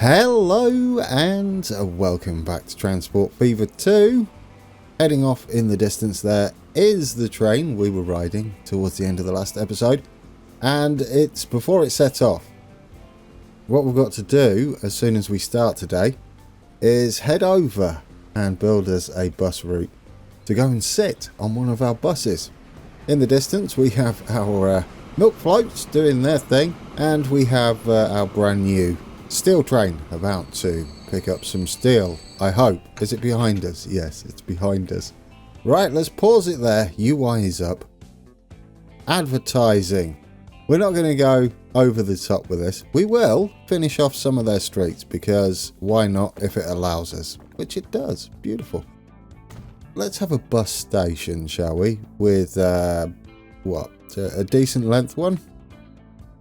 Hello and welcome back to Transport Fever 2. Heading off in the distance there is the train we were riding towards the end of the last episode. And it's before it sets off. What we've got to do as soon as we start today is head over and build us a bus route to go and sit on one of our buses. In the distance we have our milk floats doing their thing, and we have our brand new steel train about to pick up some steel, I hope. Is it behind us? Yes, it's behind us. Right, let's pause it there. UI is up. Advertising. We're not going to go over the top with this. We will finish off some of their streets because why not if it allows us, which it does. Beautiful. Let's have a bus station, shall we? With a decent length one?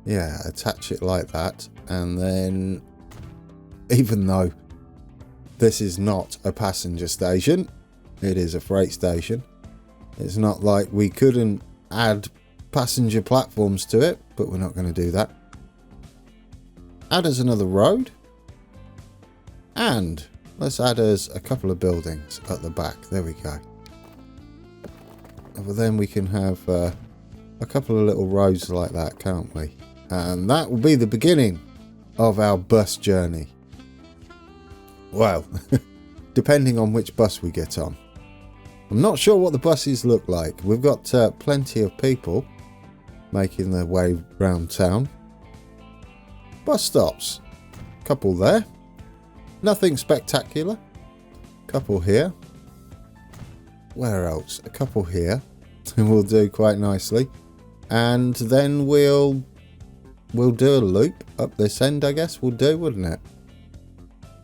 Yeah, attach it like that. And then, even though this is not a passenger station, it is a freight station. It's not like we couldn't add passenger platforms to it, but we're not going to do that. Add us another road. And let's add us a couple of buildings at the back. There we go. But then we can have a couple of little roads like that, can't we? And that will be the beginning of our bus journey. Well, depending on which bus we get on. I'm not sure what the buses look like. We've got plenty of people making their way around town. Bus stops. Couple there. Nothing spectacular. Couple here. Where else? A couple here. We'll do quite nicely. And then we'll do a loop up this end, I guess we'll do, wouldn't it?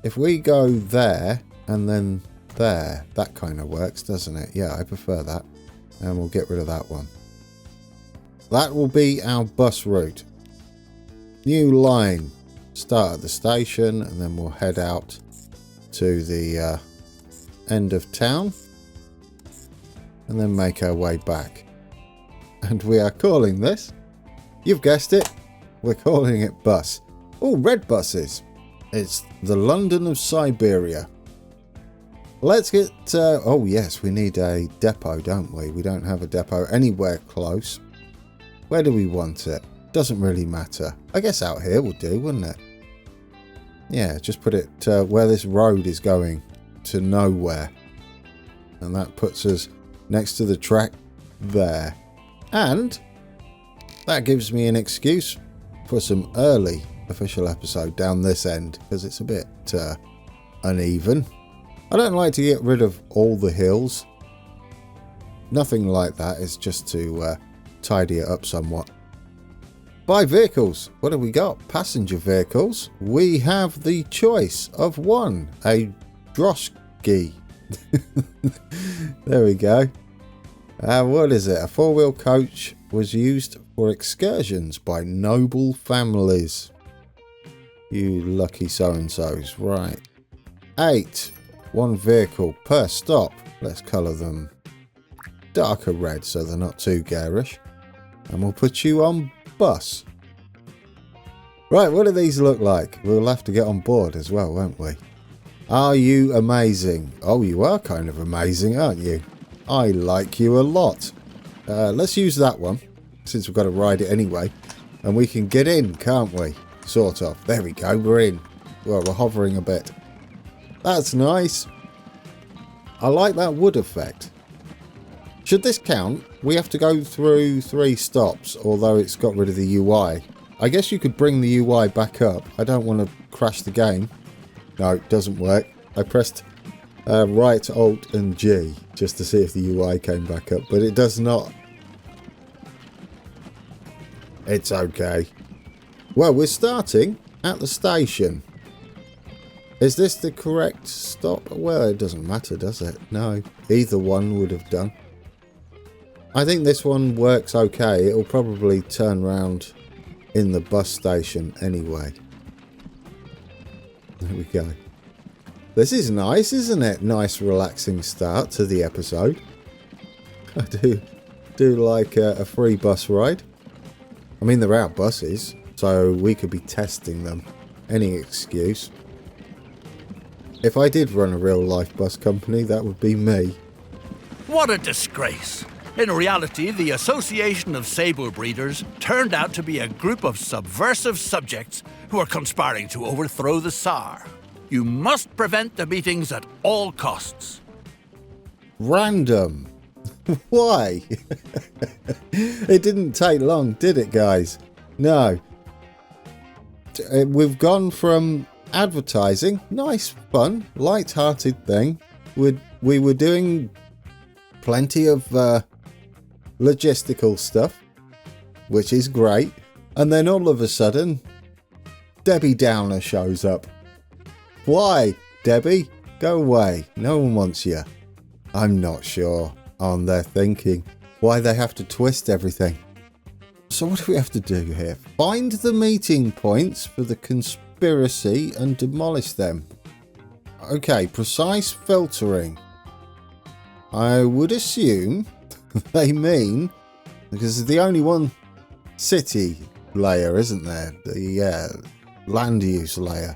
If we go there and then there, that kind of works, doesn't it? Yeah, I prefer that. And we'll get rid of that one. That will be our bus route. New line. Start at the station and then we'll head out to the end of town. And then make our way back. And we are calling this, you've guessed it, we're calling it bus. Oh, red buses. It's the London of Siberia. Let's get... oh, yes, we need a depot, don't we? We don't have a depot anywhere close. Where do we want it? Doesn't really matter. I guess out here will do, wouldn't it? Yeah, just put it where this road is going to nowhere. And that puts us next to the track there. And that gives me an excuse for some early official episode down this end, because it's a bit uneven. I don't like to get rid of all the hills. Nothing like that. It's just to tidy it up somewhat. By vehicles, what have we got? Passenger vehicles. We have the choice of one. A droshky. There we go. What is it? A four-wheel coach was used for excursions by noble families. You lucky so-and-sos. Right. 8. One vehicle per stop. Let's colour them darker red so they're not too garish. And we'll put you on bus. Right, what do these look like? We'll have to get on board as well, won't we? Are you amazing? Oh, you are kind of amazing, aren't you? I like you a lot. Let's use that one, since we've got to ride it anyway. And we can get in, can't we? Sort of. There we go, we're in. Well, we're hovering a bit. That's nice. I like that wood effect. Should this count? We have to go through 3 stops, although it's got rid of the UI. I guess you could bring the UI back up. I don't want to crash the game. No, it doesn't work. I pressed right, Alt and G just to see if the UI came back up, but it does not. It's okay. Well, we're starting at the station. Is this the correct stop? Well, it doesn't matter, does it? No, either one would have done. I think this one works okay. It'll probably turn round in the bus station anyway. There we go. This is nice, isn't it? Nice relaxing start to the episode. I do like a free bus ride. I mean, they're our buses, so we could be testing them. Any excuse. If I did run a real life bus company, that would be me. What a disgrace. In reality, the Association of Sable Breeders turned out to be a group of subversive subjects who are conspiring to overthrow the Tsar. You must prevent the meetings at all costs. Random. Why? It didn't take long, did it, guys? No. We've gone from advertising, nice, fun, light-hearted thing. We were doing plenty of logistical stuff, which is great. And then all of a sudden, Debbie Downer shows up. Why, Debbie? Go away. No one wants you. I'm not sure on their thinking. Why they have to twist everything. So what do we have to do here? Find the meeting points for the conspiracy and demolish them. Okay, precise filtering. I would assume they mean, because there's the only one city layer, isn't there? The land use layer.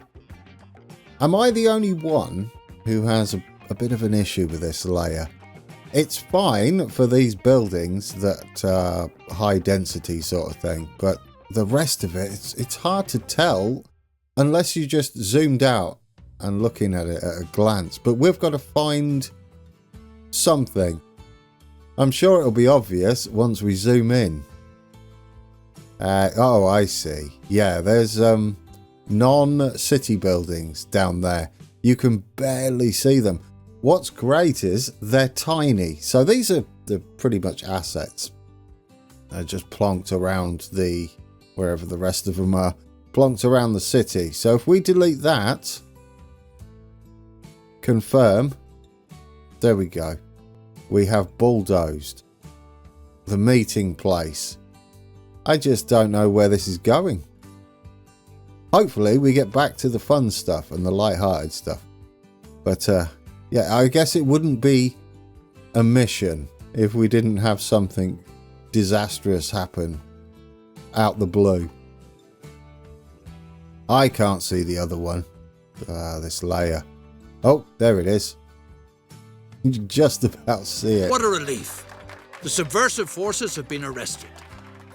Am I the only one who has a bit of an issue with this layer? It's fine for these buildings that are high density sort of thing, but the rest of it, it's hard to tell unless you just zoomed out and looking at it at a glance. But we've got to find something. I'm sure it'll be obvious once we zoom in. Oh, I see. Yeah, there's non-city buildings down there. You can barely see them. What's great is they're tiny. So these are pretty much assets. They're just plonked around wherever the rest of them are, plonked around the city. So if we delete that, confirm, there we go. We have bulldozed the meeting place. I just don't know where this is going. Hopefully we get back to the fun stuff and the light-hearted stuff. But yeah, I guess it wouldn't be a mission if we didn't have something disastrous happen out the blue. I can't see the other one. This layer. Oh, there it is. You can just about see it. What a relief. The subversive forces have been arrested.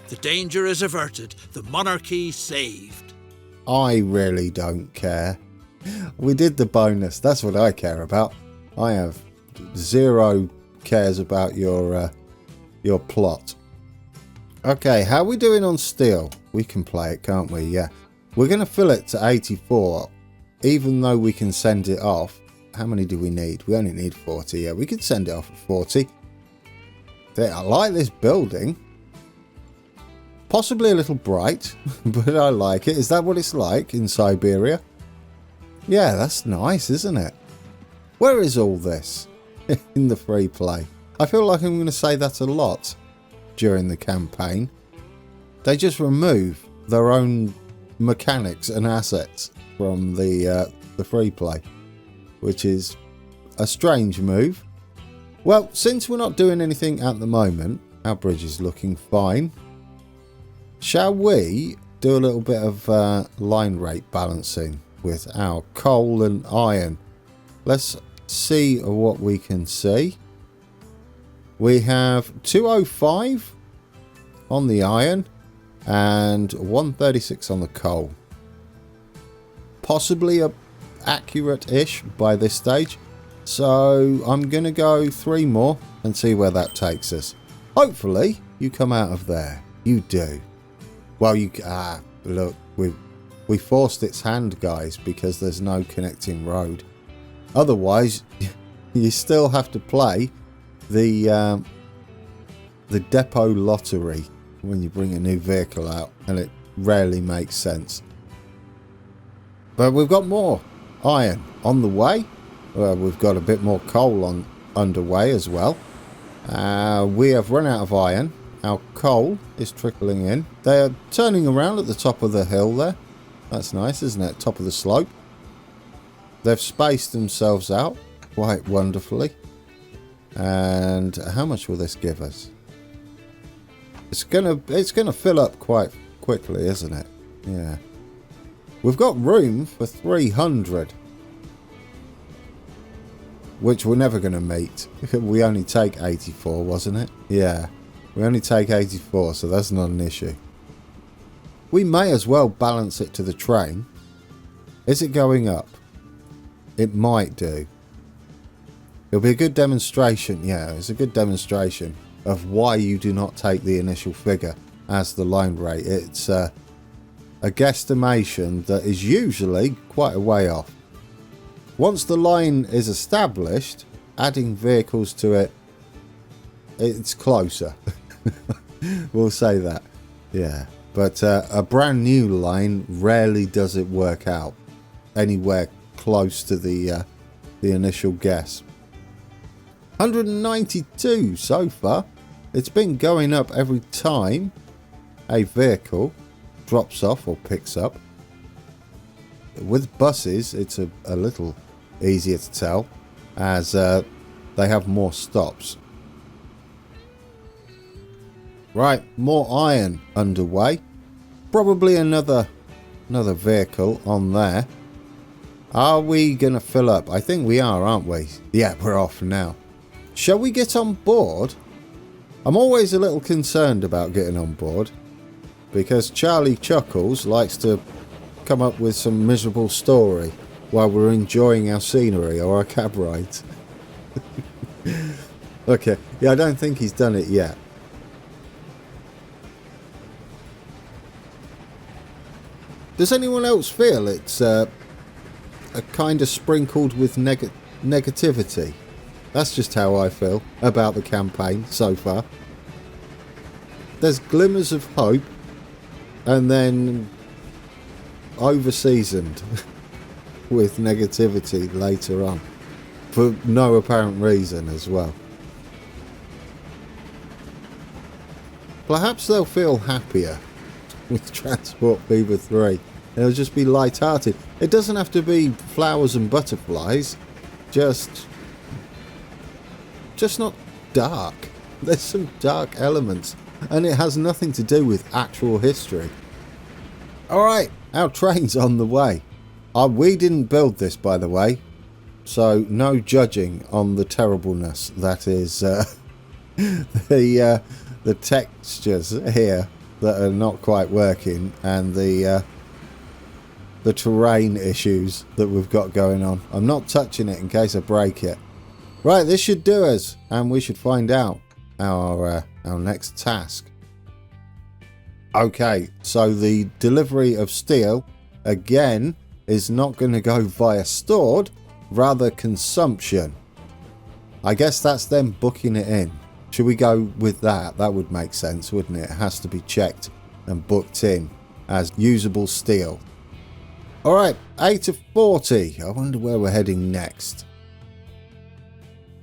The danger is averted. The monarchy saved. I really don't care. We did the bonus. That's what I care about. I have zero cares about your plot. Okay, how are we doing on steel? We can play it, can't we? Yeah. We're going to fill it to 84, even though we can send it off. How many do we need? We only need 40. Yeah, we could send it off at 40. I like this building. Possibly a little bright, but I like it. Is that what it's like in Siberia? Yeah, that's nice, isn't it? Where is all this in the free play? I feel like I'm going to say that a lot during the campaign. They just remove their own mechanics and assets from the free play, which is a strange move. Well, since we're not doing anything at the moment, our bridge is looking fine. Shall we do a little bit of line rate balancing with our coal and iron? Let's see what we can see. We have 205 on the iron and 136 on the coal. Possibly accurate-ish by this stage. So I'm going to go 3 more and see where that takes us. Hopefully you come out of there. You do. Well, look, we forced its hand, guys, because there's no connecting road. Otherwise, you still have to play the depot lottery when you bring a new vehicle out, and it rarely makes sense. But we've got more iron on the way. We've got a bit more coal underway as well. We have run out of iron. Our coal is trickling in. They're turning around at the top of the hill there. That's nice, isn't it? Top of the slope. They've spaced themselves out quite wonderfully. And how much will this give us? It's gonna fill up quite quickly, isn't it? Yeah. We've got room for 300. which we're never going to meet. We only take 84, wasn't it? Yeah, we only take 84, so that's not an issue. We may as well balance it to the train. Is it going up? It might do. It'll be a good demonstration. Yeah, it's a good demonstration of why you do not take the initial figure as the line rate. It's a guesstimation that is usually quite a way off. Once the line is established, adding vehicles to it, it's closer. We'll say that. Yeah, but a brand new line rarely does it work out anywhere close to the initial guess. 192 so far. It's been going up every time a vehicle drops off or picks up. With buses, it's a little easier to tell as they have more stops. Right, more iron underway. Probably another vehicle on there. Are we going to fill up? I think we are, aren't we? Yeah, we're off now. Shall we get on board? I'm always a little concerned about getting on board because Charlie Chuckles likes to come up with some miserable story while we're enjoying our scenery or our cab rides. Okay, yeah, I don't think he's done it yet. Does anyone else feel it's a kind of sprinkled with negativity? That's just how I feel about the campaign so far. There's glimmers of hope and then over-seasoned with negativity later on for no apparent reason as well. Perhaps they'll feel happier with Transport Fever 3. It'll just be light-hearted. It doesn't have to be flowers and butterflies, just not dark. There's some dark elements and it has nothing to do with actual history. Alright, our train's on the way. We didn't build this, by the way, so no judging on the terribleness that is the textures here that are not quite working and the terrain issues that we've got going on. I'm not touching it in case I break it. Right, this should do us, and we should find out our next task. Okay, so the delivery of steel again is not going to go via stored, rather consumption. I guess that's them booking it in. Should we go with that? That would make sense, wouldn't it? It has to be checked and booked in as usable steel. Alright, 8 of 40. I wonder where we're heading next.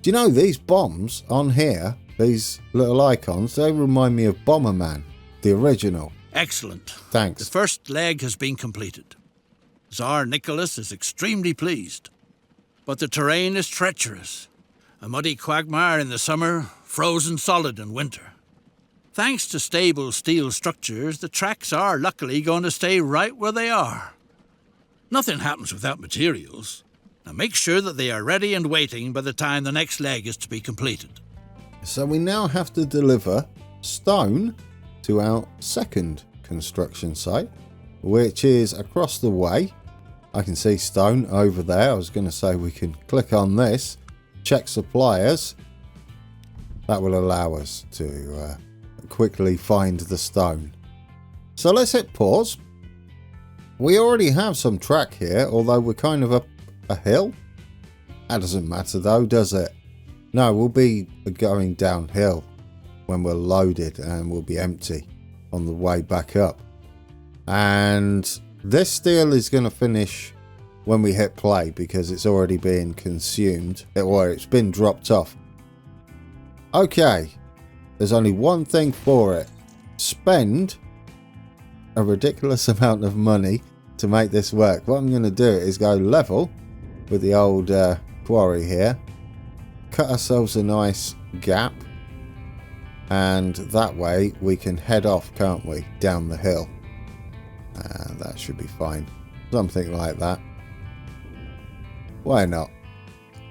Do you know these bombs on here, these little icons, they remind me of Bomberman, the original. Excellent. Thanks. The first leg has been completed. Tsar Nicholas is extremely pleased. But the terrain is treacherous. A muddy quagmire in the summer, frozen solid in winter. Thanks to stable steel structures, the tracks are luckily going to stay right where they are. Nothing happens without materials. Now make sure that they are ready and waiting by the time the next leg is to be completed. So we now have to deliver stone to our second construction site, which is across the way. I can see stone over there. I was going to say we can click on this, check suppliers. That will allow us to quickly find the stone. So let's hit pause. We already have some track here, although we're kind of up a hill. That doesn't matter though, does it? No, we'll be going downhill when we're loaded and we'll be empty on the way back up. And this steel is going to finish when we hit play because it's already been consumed, or it's been dropped off. Okay, there's only one thing for it. Spend a ridiculous amount of money to make this work. What I'm going to do is go level with the old quarry here, cut ourselves a nice gap, and that way we can head off, can't we, down the hill. That should be fine. Something like that. Why not?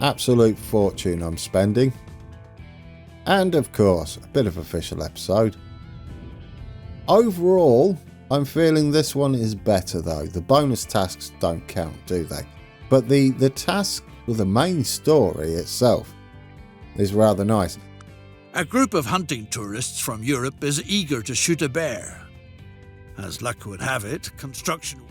absolute fortune I'm spending. And of course, a bit of official episode. Overall, I'm feeling this one is better though. The bonus tasks don't count, do they? But the task with the main story itself is rather nice. A group of hunting tourists from Europe is eager to shoot a bear. As luck would have it,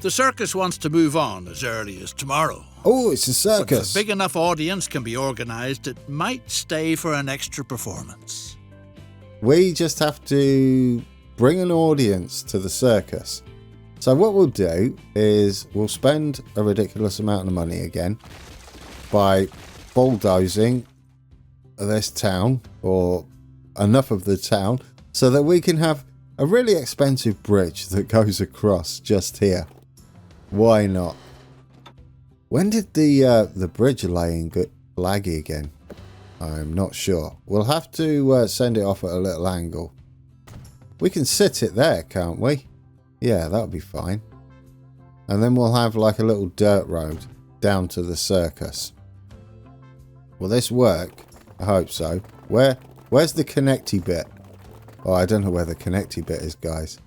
the circus wants to move on as early as tomorrow. Oh, it's a circus. But if a big enough audience can be organised, it might stay for an extra performance. We just have to bring an audience to the circus. So what we'll do is we'll spend a ridiculous amount of money again by bulldozing this town, or enough of the town, so that we can have a really expensive bridge that goes across just here. Why not? When did the bridge laying get laggy again? I'm not sure. We'll have to send it off at a little angle. We can sit it there, can't we? Yeah, that'll be fine. And then we'll have like a little dirt road down to the circus. Will this work? I hope so. Where's the connecty bit? Oh, I don't know where the connecty bit is, guys.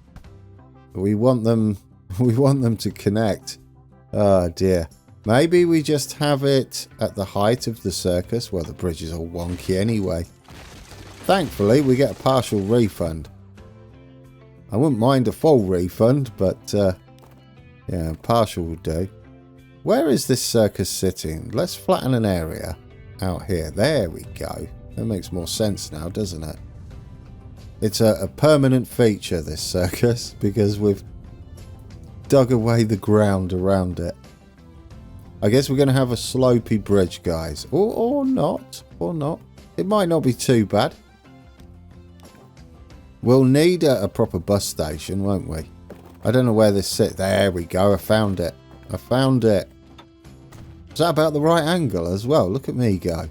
We want them to connect. Oh dear. Maybe we just have it at the height of the circus. Well, the bridge is all wonky anyway. Thankfully, we get a partial refund. I wouldn't mind a full refund, but yeah, partial will do. Where is this circus sitting? Let's flatten an area out here. There we go. That makes more sense now, doesn't it? It's a permanent feature, this circus, because we've dug away the ground around it. I guess we're going to have a slopey bridge, guys. Or not. Or not. It might not be too bad. We'll need a proper bus station, won't we? I don't know where this sits. There we go. I found it. I found it. Is that about the right angle as well? Look at me go.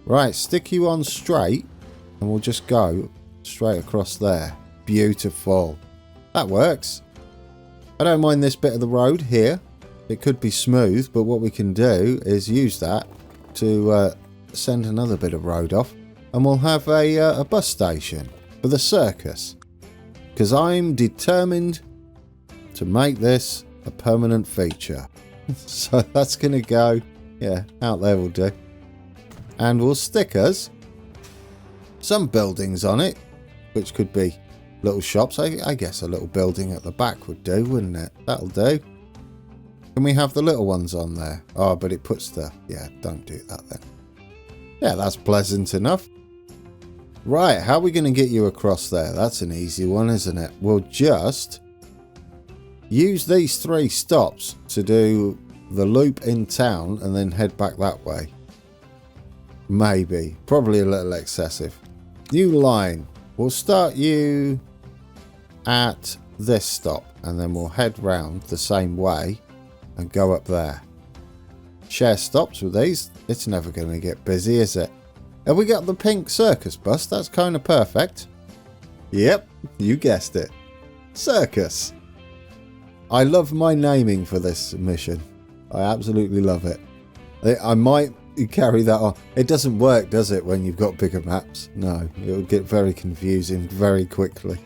Right, stick you on straight. And we'll just go straight across there. Beautiful. That works. I don't mind this bit of the road here. It could be smooth, but what we can do is use that to send another bit of road off. And we'll have a bus station for the circus. Because I'm determined to make this a permanent feature. So that's going to go, yeah, out there will do. And we'll stick us some buildings on it, which could be little shops. I guess a little building at the back would do, wouldn't it? That'll do. Can we have the little ones on there? Oh, but it puts the... Yeah, don't do that then. Yeah, that's pleasant enough. Right, how are we going to get you across there? That's an easy one, isn't it? We'll just use these 3 stops to do the loop in town and then head back that way. Maybe. Probably a little excessive. New line. We'll start you at this stop and then we'll head round the same way and go up there. Share stops with these. It's never going to get busy, is it? Have we got the pink circus bus? That's kind of perfect. Yep, you guessed it. Circus. I love my naming for this mission. I absolutely love it. I might carry that on. It doesn't work, does it, when you've got bigger maps? No, it would get very confusing very quickly.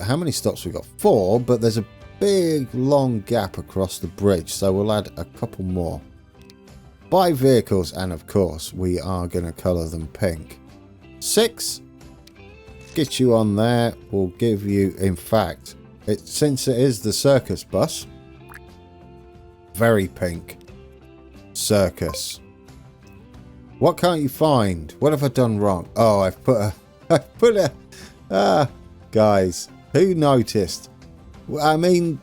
How many stops we got? 4, but there's a big long gap across the bridge, so we'll add a couple more. Buy vehicles, and of course we are going to colour them pink. 6. Get you on there. We'll give you, in fact, since it is the circus bus, very pink. Circus. What can't you find? What have I done wrong? Oh, I've put a guys, who noticed? I mean,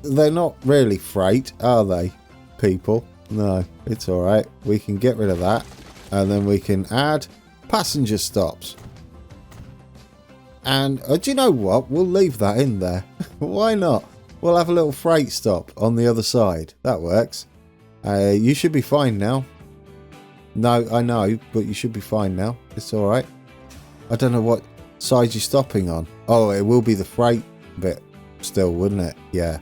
they're not really freight, are they, people? No, it's alright. We can get rid of that. And then we can add passenger stops. And do you know what? We'll leave that in there. Why not? We'll have a little freight stop on the other side. That works. You should be fine now. No, I know, but you should be fine now. It's alright. I don't know what side you're stopping on. Oh, it will be the freight bit still, wouldn't it? Yeah.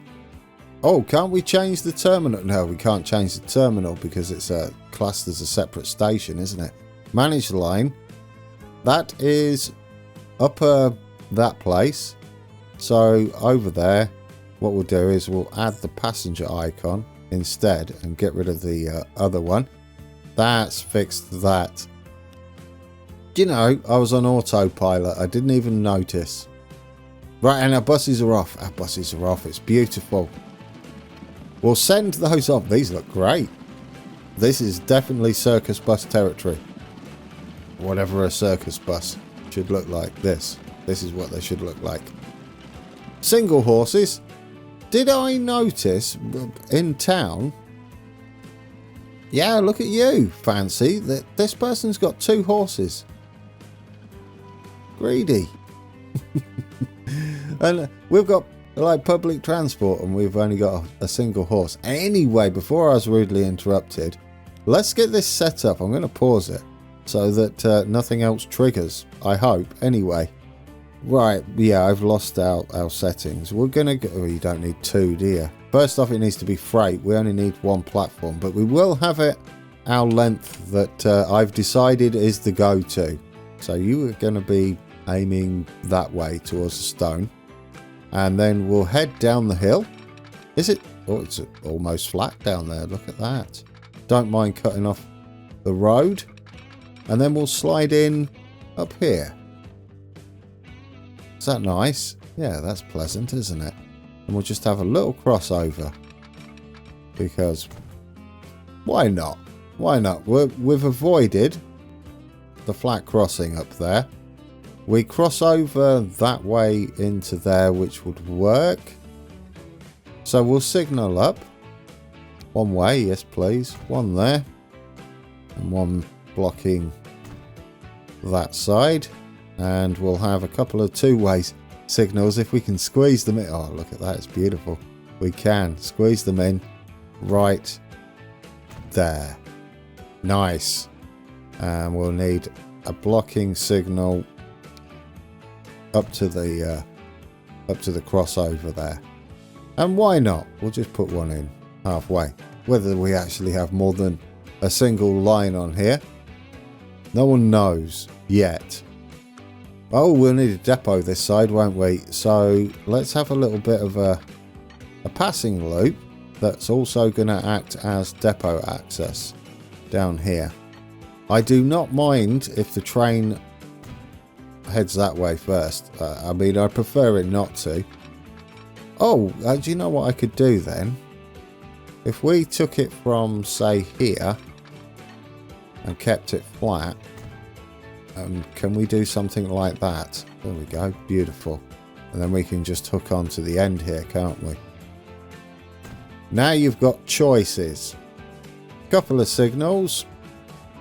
Oh, can't we change the terminal? No, we can't change the terminal because it's a classed as a separate station, isn't it? Manage line. That is upper that place. So over there, what we'll do is we'll add the passenger icon instead and get rid of the other one. That's fixed that. You know, I was on autopilot. I didn't even notice. Right, and our buses are off. Our buses are off. It's beautiful. We'll send those off. These look great. This is definitely circus bus territory. Whatever a circus bus should look like. This is what they should look like. Single horses. Did I notice in town? Yeah, look at you, fancy. That this person's got 2 horses. Greedy. And we've got like public transport and we've only got a single horse. Anyway, before I was rudely interrupted, let's get this set up. I'm going to pause it so that nothing else triggers, I hope. Anyway, right, yeah, I've lost our settings. We're going to go... Oh, you don't need 2, do you? First off, it needs to be freight. We only need 1 platform, but we will have it our length that I've decided is the go-to. So you are going to be aiming that way towards the stone. And then we'll head down the hill. Is it? Oh, it's almost flat down there. Look at that. Don't mind cutting off the road. And then we'll slide in up here. Is that nice? Yeah, that's pleasant, isn't it? And we'll just have a little crossover. Because why not? Why not? We've avoided the flat crossing up there. We cross over that way into there, which would work. So we'll signal up. 1 way, yes please. 1 there. And 1 blocking that side. And we'll have a couple of 2-way signals if we can squeeze them in. Oh, look at that, it's beautiful. We can squeeze them in right there. Nice. And we'll need a blocking signal up to the crossover there. And why not? We'll just put 1 in halfway. Whether we actually have more than a single line on here, no one knows yet. Oh, we'll need a depot this side, won't we? So let's have a little bit of a passing loop that's also going to act as depot access down here. I do not mind if the train heads that way first. I mean, I prefer it not to. Oh, do you know what I could do then? If we took it from, say, here and kept it flat, can we do something like that? There we go, beautiful. And then we can just hook on to the end here, can't we? Now you've got choices. Couple of signals.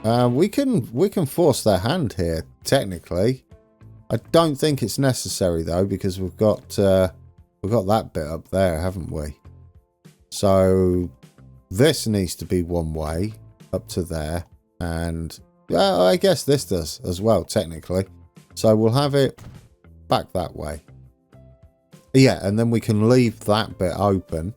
We can force their hand here, technically. I don't think it's necessary though, because we've got that bit up there, haven't we? So this needs to be 1 way up to there, and I guess this does as well, technically. So we'll have it back that way. Yeah, and then we can leave that bit open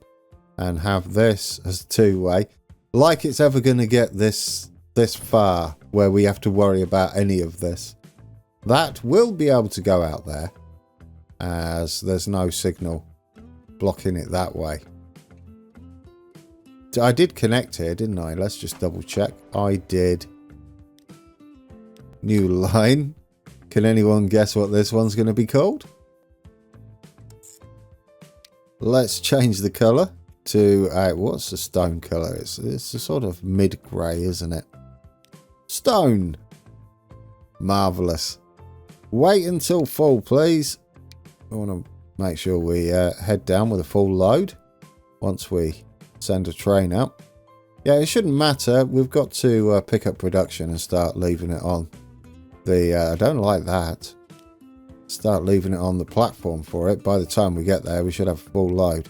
and have this as 2-way. Like it's ever going to get this far where we have to worry about any of this. That will be able to go out there, as there's no signal blocking it that way. I did connect here, didn't I? Let's just double check. I did. New line. Can anyone guess what this one's going to be called? Let's change the colour to what's the stone colour? It's a sort of mid-grey, isn't it? Stone. Marvellous. Wait until full, please. I want to make sure we head down with a full load once we send a train out. Yeah, it shouldn't matter. We've got to pick up production and start leaving it on the... I don't like that. Start leaving it on the platform for it. By the time we get there, we should have a full load.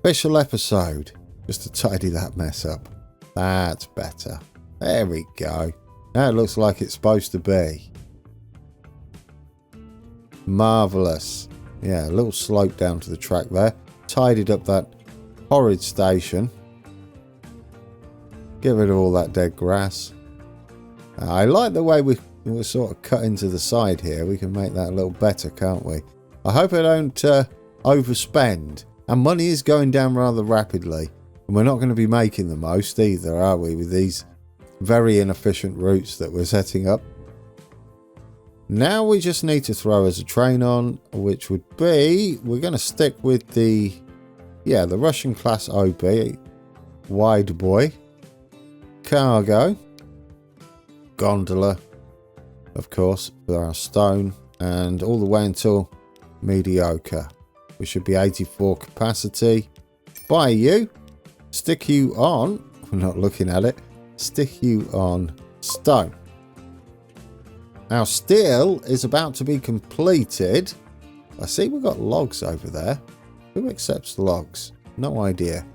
Official episode. Just to tidy that mess up. That's better. There we go. Now it looks like it's supposed to be. Marvellous. Yeah, a little slope down to the track there. Tidied up that horrid station. Get rid of all that dead grass. I like the way we're sort of cut into the side here. We can make that a little better, can't we? I hope I don't overspend. And money is going down rather rapidly. And we're not going to be making the most either, are we? With these very inefficient routes that we're setting up. Now we just need to throw us a train on, which would be... We're going to stick with the Russian class OB. Wide boy. Cargo. Gondola. Of course, for our stone. And all the way until mediocre. We should be 84 capacity. Buy you. Stick you on. We're not looking at it. Stick you on stone. Our steel is about to be completed. I see we've got logs over there. Who accepts logs? No idea.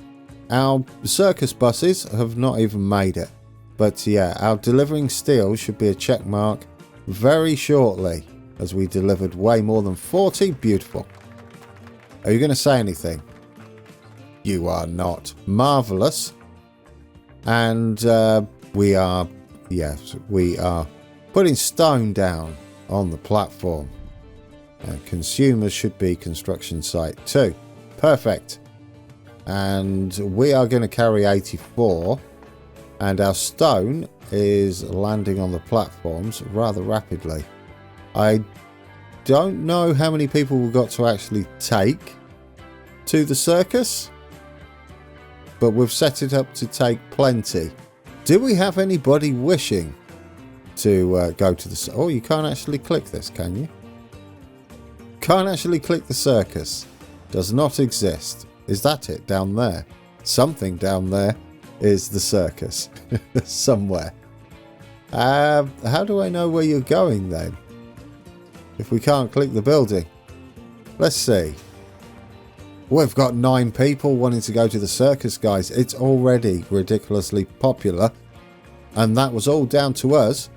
Our circus buses have not even made it. But yeah, our delivering steel should be a check mark very shortly, as we delivered way more than 40. Beautiful. Are you going to say anything? You are not. Marvellous. And we are putting stone down on the platform. And consumers should be construction site 2. Perfect. And we are going to carry 84. And our stone is landing on the platforms rather rapidly. I don't know how many people we've got to actually take to the circus. But we've set it up to take plenty. Do we have anybody wishing to go to the... Oh, you can't actually click this, can you? Can't actually click the circus. Does not exist. Is that it down there? Something down there is the circus. Somewhere. How do I know where you're going then? If we can't click the building. Let's see. We've got 9 people wanting to go to the circus, guys. It's already ridiculously popular. And that was all down to us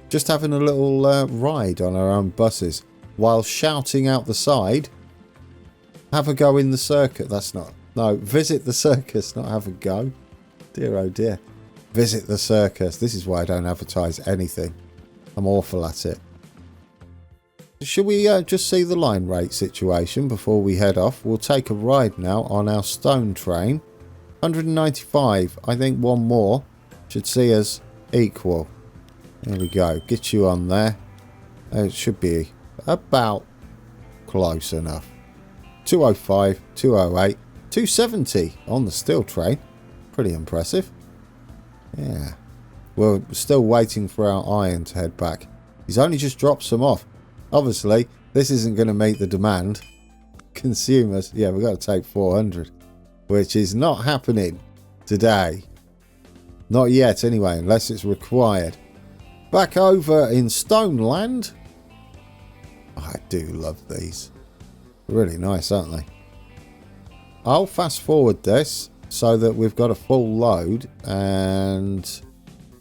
just having a little ride on our own buses while shouting out the side, have a go in the circuit. That's not... No, visit the circus, not have a go. Dear, oh dear. Visit the circus. This is why I don't advertise anything. I'm awful at it. Should we just see the line rate situation before we head off? We'll take a ride now on our stone train. 195. I think one more should see us equal. There we go. Get you on there. It should be about close enough. 205, 208, 270 on the steel train. Pretty impressive. Yeah. We're still waiting for our iron to head back. He's only just dropped some off. Obviously, this isn't going to meet the demand. Consumers, yeah, we've got to take 400. Which is not happening today. Not yet, anyway, unless it's required. Back over in Stone Land. I do love these. Really nice, aren't they? I'll fast forward this so that we've got a full load. And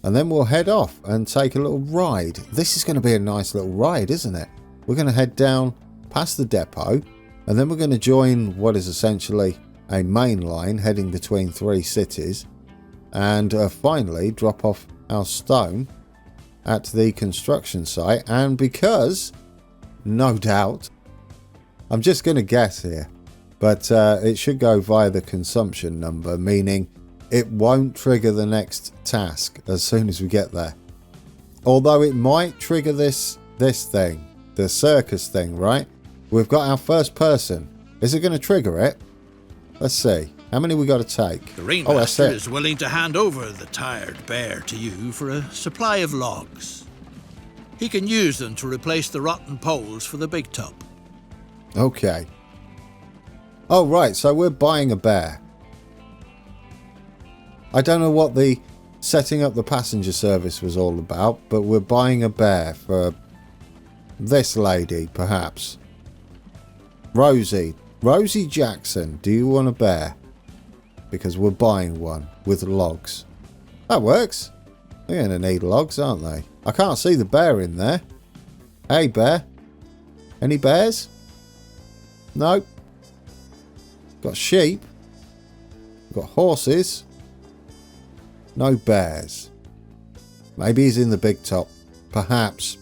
then we'll head off and take a little ride. This is going to be a nice little ride, isn't it? We're going to head down past the depot. And then we're going to join what is essentially a main line heading between 3 cities. And finally drop off our stone at the construction site. And because, no doubt, I'm just going to guess here, but it should go via the consumption number, meaning it won't trigger the next task as soon as we get there. Although it might trigger this thing, the circus thing, right? We've got our first person. Is it going to trigger it? Let's see. How many we got to take? The ringmaster is willing to hand over the tired bear to you for a supply of logs. He can use them to replace the rotten poles for the big tub. Okay. Oh, right. So we're buying a bear. I don't know what the setting up the passenger service was all about, but we're buying a bear for this lady, perhaps. Rosie Jackson, do you want a bear? Because we're buying one with logs. That works. They're going to need logs, aren't they? I can't see the bear in there. Hey, bear. Any bears? Nope. Got sheep. Got horses. No bears. Maybe he's in the big top. Perhaps.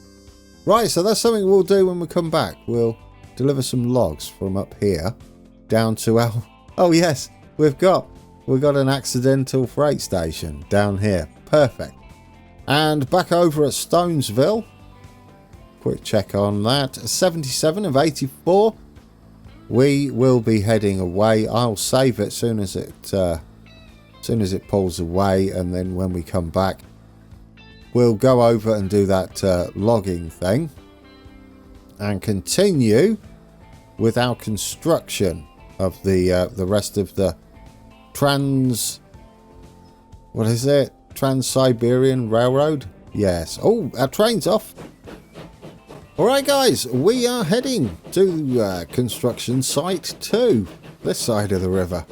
Right, so that's something we'll do when we come back. We'll deliver some logs from up here down to our... Oh yes, we've got an accidental freight station down here. Perfect. And back over at Stonesville. Quick check on that. 77 of 84. We will be heading away. I'll save it soon as it pulls away, and then when we come back, we'll go over and do that logging thing and continue with our construction of the rest of the Trans-Siberian Railroad. Yes. Oh, our train's off. Alright guys, we are heading to construction site 2, this side of the river.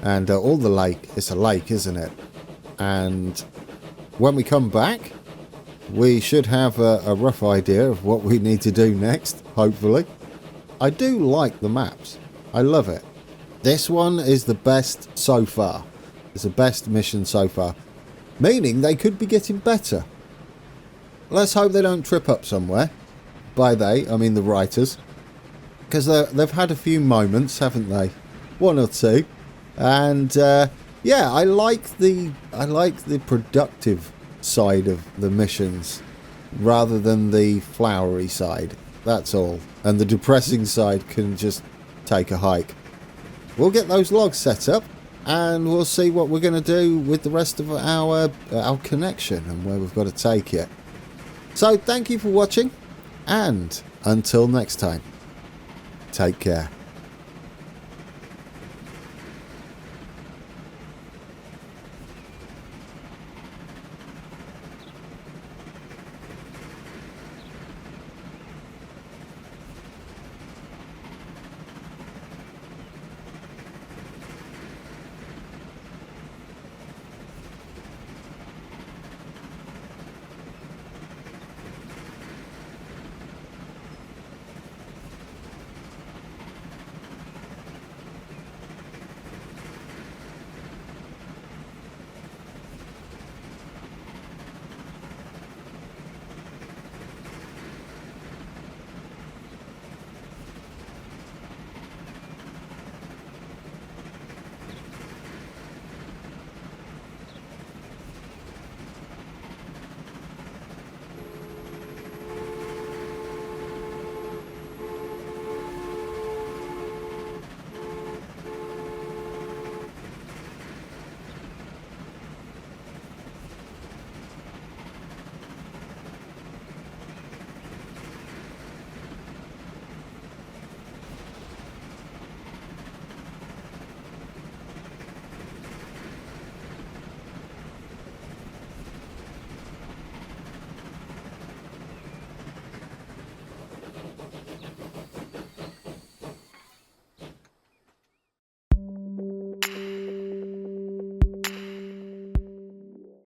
And all the lake, it's a lake, isn't it? And when we come back, we should have a rough idea of what we need to do next, hopefully. I do like the maps. I love it. This one is the best so far. It's the best mission so far. Meaning they could be getting better. Let's hope they don't trip up somewhere. By they, I mean the writers. Because they've had a few moments, haven't they? One or two. And yeah, I like the productive side of the missions rather than the flowery side. That's all. And the depressing side can just take a hike. We'll get those logs set up and we'll see what we're going to do with the rest of our connection and where we've got to take it. So thank you for watching, and until next time, take care.